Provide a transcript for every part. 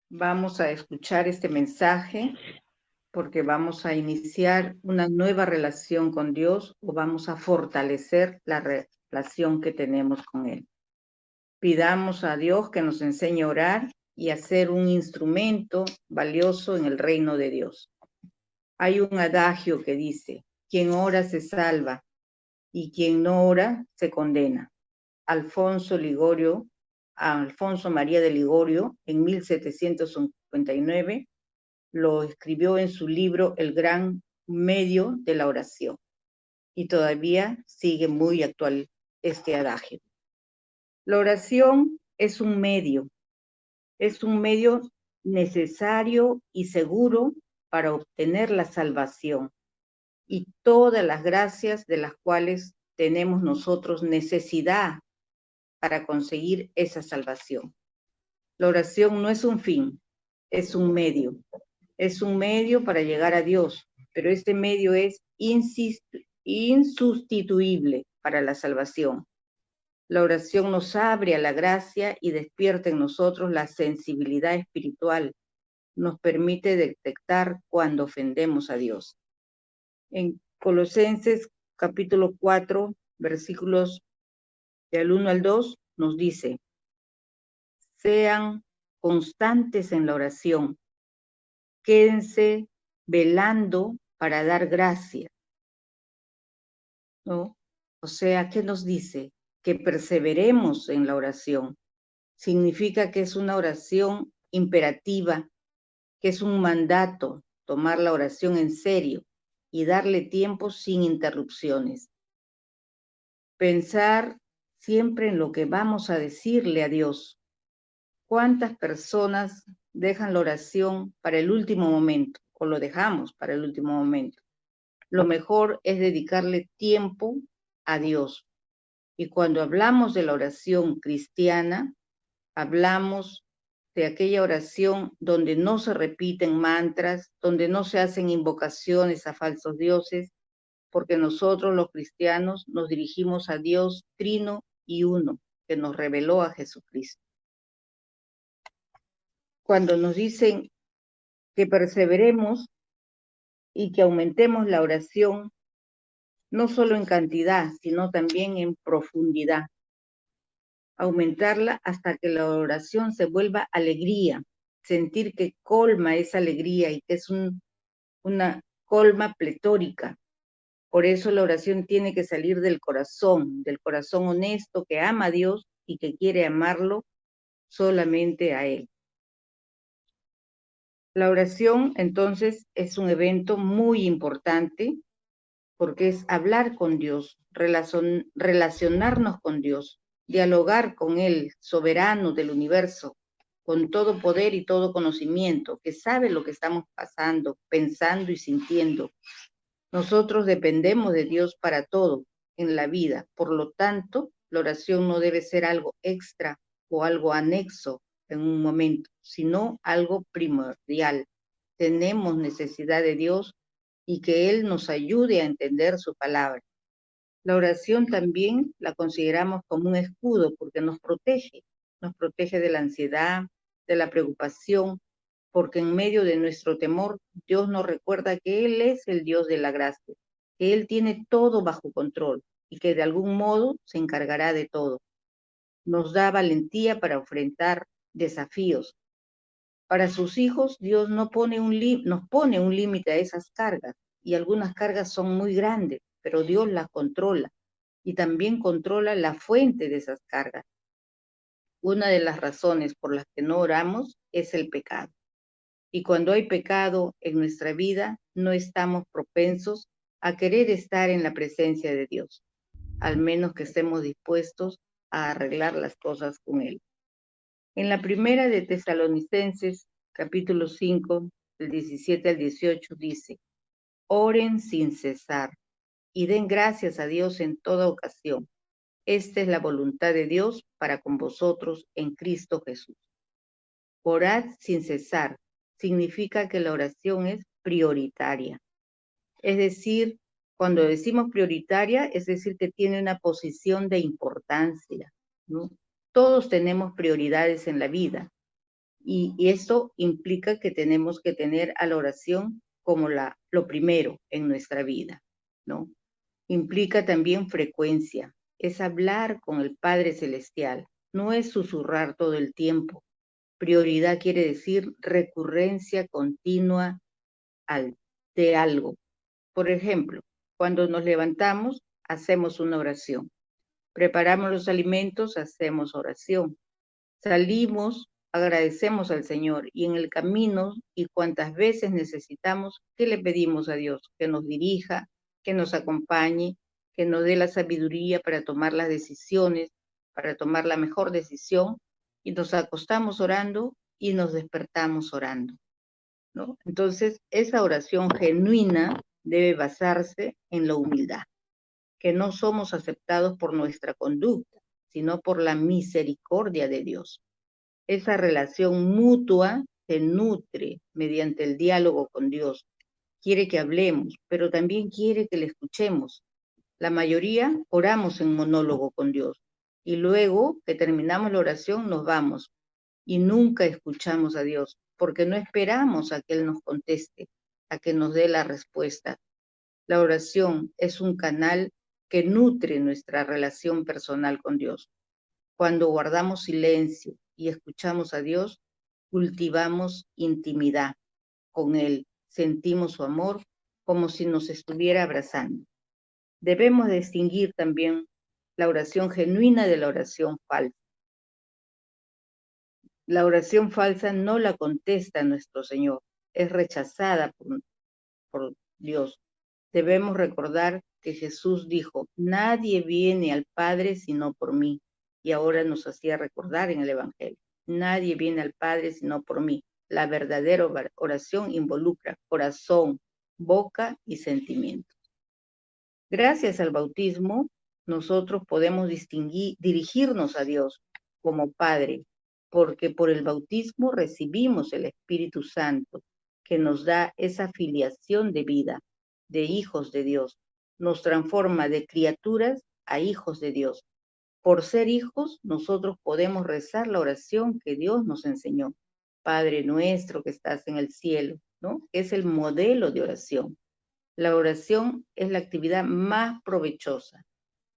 Vamos a escuchar este mensaje porque vamos a iniciar una nueva relación con Dios o vamos a fortalecer la relación que tenemos con Él. Pidamos a Dios que nos enseñe a orar y a ser un instrumento valioso en el reino de Dios. Hay un adagio que dice, quien ora se salva y quien no ora se condena. Alfonso María de Ligorio, en 1759, lo escribió en su libro El gran medio de la oración, y todavía sigue muy actual este adagio. La oración es un medio necesario y seguro para obtener la salvación y todas las gracias de las cuales tenemos nosotros necesidad para conseguir esa salvación. La oración no es un fin, es un medio. Es un medio para llegar a Dios, pero este medio es insustituible para la salvación. La oración nos abre a la gracia y despierta en nosotros la sensibilidad espiritual. Nos permite detectar cuando ofendemos a Dios. En Colosenses capítulo 4, versículos del 1 al 2, nos dice, sean constantes en la oración, quédense velando para dar gracia, ¿no? O sea, ¿qué nos dice? Que perseveremos en la oración. Significa que es una oración imperativa, que es un mandato, tomar la oración en serio y darle tiempo sin interrupciones. Pensar siempre en lo que vamos a decirle a Dios. ¿Cuántas personas dejan la oración para el último momento o lo dejamos para el último momento? Lo mejor es dedicarle tiempo a Dios. Y cuando hablamos de la oración cristiana, hablamos de aquella oración donde no se repiten mantras, donde no se hacen invocaciones a falsos dioses, porque nosotros los cristianos nos dirigimos a Dios trino y uno, que nos reveló a Jesucristo. Cuando nos dicen que perseveremos y que aumentemos la oración, no solo en cantidad, sino también en profundidad. Aumentarla hasta que la oración se vuelva alegría, sentir que colma esa alegría y que es una colma pletórica. Por eso la oración tiene que salir del corazón honesto que ama a Dios y que quiere amarlo solamente a Él. La oración, entonces, es un evento muy importante porque es hablar con Dios, relacionarnos con Dios, dialogar con Él, soberano del universo, con todo poder y todo conocimiento, que sabe lo que estamos pasando, pensando y sintiendo. Nosotros dependemos de Dios para todo en la vida, por lo tanto, la oración no debe ser algo extra o algo anexo en un momento, sino algo primordial. Tenemos necesidad de Dios y que Él nos ayude a entender su palabra. La oración también la consideramos como un escudo porque nos protege de la ansiedad, de la preocupación, porque en medio de nuestro temor, Dios nos recuerda que Él es el Dios de la gracia, que Él tiene todo bajo control y que de algún modo se encargará de todo. Nos da valentía para enfrentar desafíos. Para sus hijos, Dios no pone nos pone un límite a esas cargas, y algunas cargas son muy grandes, pero Dios las controla y también controla la fuente de esas cargas. Una de las razones por las que no oramos es el pecado. Y cuando hay pecado en nuestra vida, no estamos propensos a querer estar en la presencia de Dios, al menos que estemos dispuestos a arreglar las cosas con Él. En la primera de Tesalonicenses, capítulo 5, del 17 al 18, dice, oren sin cesar y den gracias a Dios en toda ocasión. Esta es la voluntad de Dios para con vosotros en Cristo Jesús. Orad sin cesar significa que la oración es prioritaria. Es decir, cuando decimos prioritaria, es decir, que tiene una posición de importancia, ¿no? Todos tenemos prioridades en la vida. Y esto implica que tenemos que tener a la oración como lo primero en nuestra vida, ¿no? Implica también frecuencia, es hablar con el Padre Celestial, no es susurrar todo el tiempo. Prioridad quiere decir recurrencia continua de algo. Por ejemplo, cuando nos levantamos, hacemos una oración. Preparamos los alimentos, hacemos oración. Salimos, agradecemos al Señor y en el camino y cuantas veces necesitamos, ¿qué le pedimos a Dios? Que nos dirija, que nos acompañe, que nos dé la sabiduría para tomar las decisiones, para tomar la mejor decisión, y nos acostamos orando y nos despertamos orando, ¿no? Entonces, esa oración genuina debe basarse en la humildad, que no somos aceptados por nuestra conducta, sino por la misericordia de Dios. Esa relación mutua se nutre mediante el diálogo con Dios. Quiere que hablemos, pero también quiere que le escuchemos. La mayoría oramos en monólogo con Dios y luego que terminamos la oración nos vamos y nunca escuchamos a Dios porque no esperamos a que Él nos conteste, a que nos dé la respuesta. La oración es un canal que nutre nuestra relación personal con Dios. Cuando guardamos silencio y escuchamos a Dios, cultivamos intimidad con Él, sentimos su amor como si nos estuviera abrazando. Debemos distinguir también la oración genuina de la oración falsa. La oración falsa no la contesta nuestro Señor, es rechazada por Dios. Debemos recordar que Jesús dijo, nadie viene al Padre sino por mí. Y ahora nos hacía recordar en el Evangelio, nadie viene al Padre sino por mí. La verdadera oración involucra corazón, boca y sentimiento. Gracias al bautismo, nosotros podemos dirigirnos a Dios como Padre, porque por el bautismo recibimos el Espíritu Santo, que nos da esa filiación de vida, de hijos de Dios, nos transforma de criaturas a hijos de Dios. Por ser hijos, nosotros podemos rezar la oración que Dios nos enseñó. Padre nuestro que estás en el cielo, ¿no? Es el modelo de oración. La oración es la actividad más provechosa.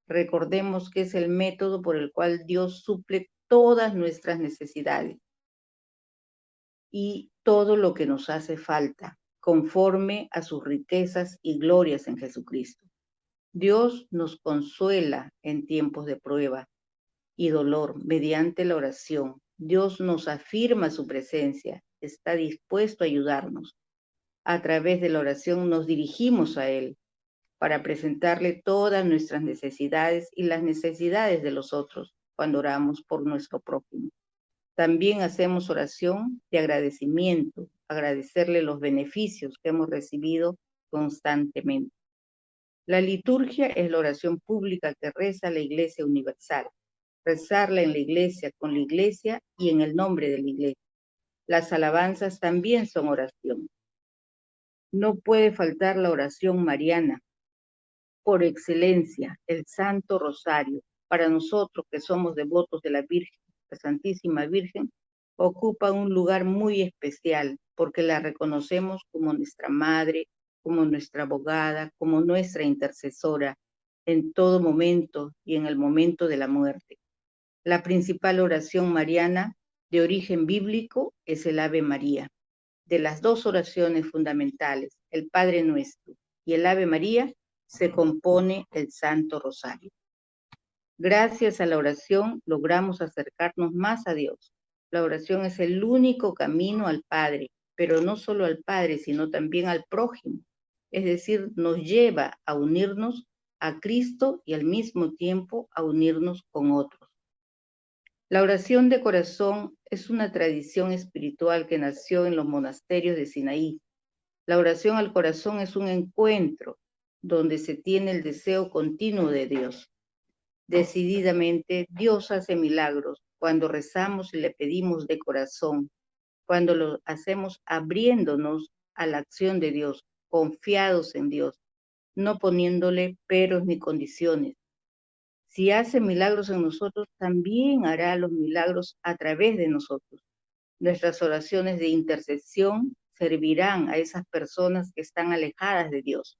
Recordemos que es el método por el cual Dios suple todas nuestras necesidades y todo lo que nos hace falta, conforme a sus riquezas y glorias en Jesucristo. Dios nos consuela en tiempos de prueba y dolor mediante la oración. Dios nos afirma su presencia, está dispuesto a ayudarnos. A través de la oración nos dirigimos a Él para presentarle todas nuestras necesidades y las necesidades de los otros cuando oramos por nuestro prójimo. También hacemos oración de agradecimiento, agradecerle los beneficios que hemos recibido constantemente. La liturgia es la oración pública que reza la Iglesia Universal. Rezarla en la Iglesia, con la Iglesia y en el nombre de la Iglesia. Las alabanzas también son oración. No puede faltar la oración mariana, por excelencia, el Santo Rosario. Para nosotros que somos devotos de la Virgen, la Santísima Virgen, ocupa un lugar muy especial porque la reconocemos como nuestra madre, como nuestra abogada, como nuestra intercesora en todo momento y en el momento de la muerte. La principal oración mariana de origen bíblico es el Ave María. De las dos oraciones fundamentales, el Padre Nuestro y el Ave María, se compone el Santo Rosario. Gracias a la oración logramos acercarnos más a Dios. La oración es el único camino al Padre, pero no solo al Padre, sino también al prójimo. Es decir, nos lleva a unirnos a Cristo y al mismo tiempo a unirnos con otros. La oración de corazón es una tradición espiritual que nació en los monasterios de Sinaí. La oración al corazón es un encuentro donde se tiene el deseo continuo de Dios. Decididamente, Dios hace milagros cuando rezamos y le pedimos de corazón, cuando lo hacemos abriéndonos a la acción de Dios, confiados en Dios, no poniéndole peros ni condiciones. Si hace milagros en nosotros, también hará los milagros a través de nosotros. Nuestras oraciones de intercesión servirán a esas personas que están alejadas de Dios.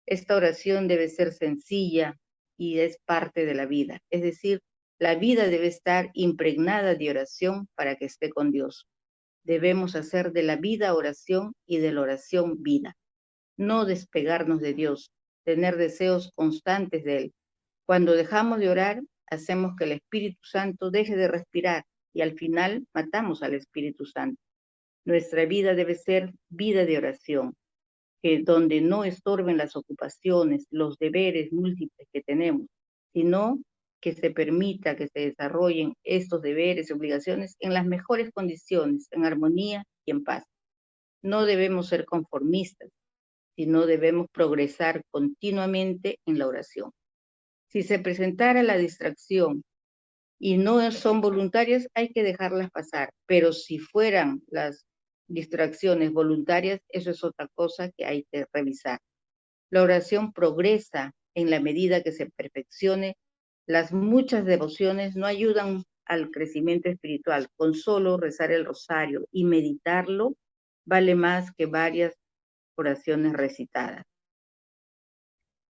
Esta oración debe ser sencilla y es parte de la vida. Es decir, la vida debe estar impregnada de oración para que esté con Dios. Debemos hacer de la vida oración y de la oración vida. No despegarnos de Dios, tener deseos constantes de Él. Cuando dejamos de orar, hacemos que el Espíritu Santo deje de respirar y al final matamos al Espíritu Santo. Nuestra vida debe ser vida de oración, que donde no estorben las ocupaciones, los deberes múltiples que tenemos, sino que se permita que se desarrollen estos deberes y obligaciones en las mejores condiciones, en armonía y en paz. No debemos ser conformistas, sino debemos progresar continuamente en la oración. Si se presentara la distracción y no son voluntarias, hay que dejarlas pasar, pero si fueran las distracciones voluntarias, eso es otra cosa que hay que revisar. La oración progresa en la medida que se perfeccione. Las muchas devociones no ayudan al crecimiento espiritual. Con solo rezar el rosario y meditarlo vale más que varias oraciones recitadas.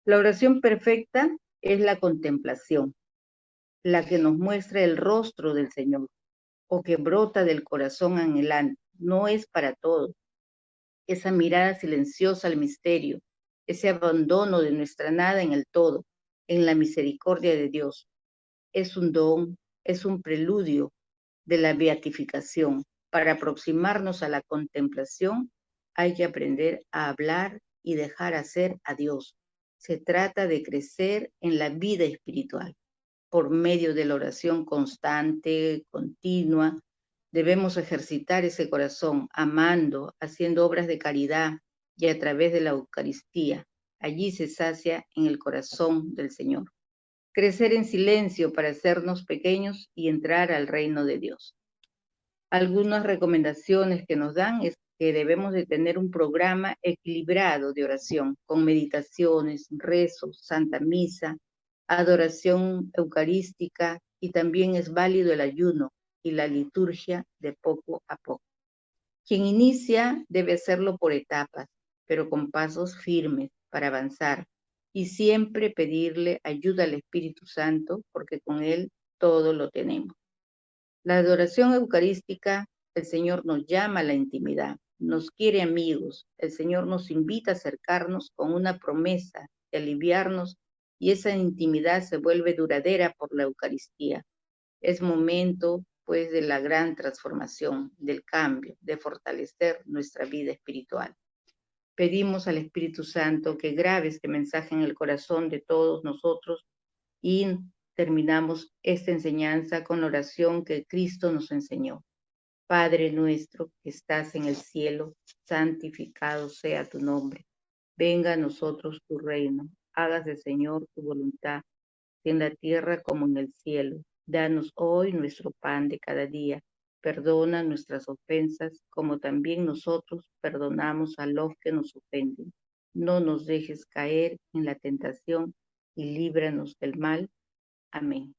La oración perfecta es la contemplación, la que nos muestra el rostro del Señor o que brota del corazón anhelante. No es para todos. Esa mirada silenciosa al misterio, ese abandono de nuestra nada en el todo, en la misericordia de Dios. Es un don, es un preludio de la beatificación. Para aproximarnos a la contemplación hay que aprender a hablar y dejar hacer a Dios. Se trata de crecer en la vida espiritual por medio de la oración constante, continua. Debemos ejercitar ese corazón, amando, haciendo obras de caridad y a través de la Eucaristía. Allí se sacia en el corazón del Señor. Crecer en silencio para hacernos pequeños y entrar al reino de Dios. Algunas recomendaciones que nos dan es que debemos de tener un programa equilibrado de oración, con meditaciones, rezos, santa misa, adoración eucarística, y también es válido el ayuno y la liturgia de poco a poco. Quien inicia debe hacerlo por etapas, pero con pasos firmes para avanzar y siempre pedirle ayuda al Espíritu Santo, porque con Él todo lo tenemos. La adoración eucarística, el Señor nos llama a la intimidad, nos quiere amigos, el Señor nos invita a acercarnos con una promesa de aliviarnos y esa intimidad se vuelve duradera por la Eucaristía. Es momento, pues, de la gran transformación, del cambio, de fortalecer nuestra vida espiritual. Pedimos al Espíritu Santo que grabe este mensaje en el corazón de todos nosotros y terminamos esta enseñanza con la oración que Cristo nos enseñó. Padre nuestro que estás en el cielo, santificado sea tu nombre. Venga a nosotros tu reino. Hágase, Señor, tu voluntad, en la tierra como en el cielo. Danos hoy nuestro pan de cada día. Perdona nuestras ofensas, como también nosotros perdonamos a los que nos ofenden. No nos dejes caer en la tentación y líbranos del mal. Amén.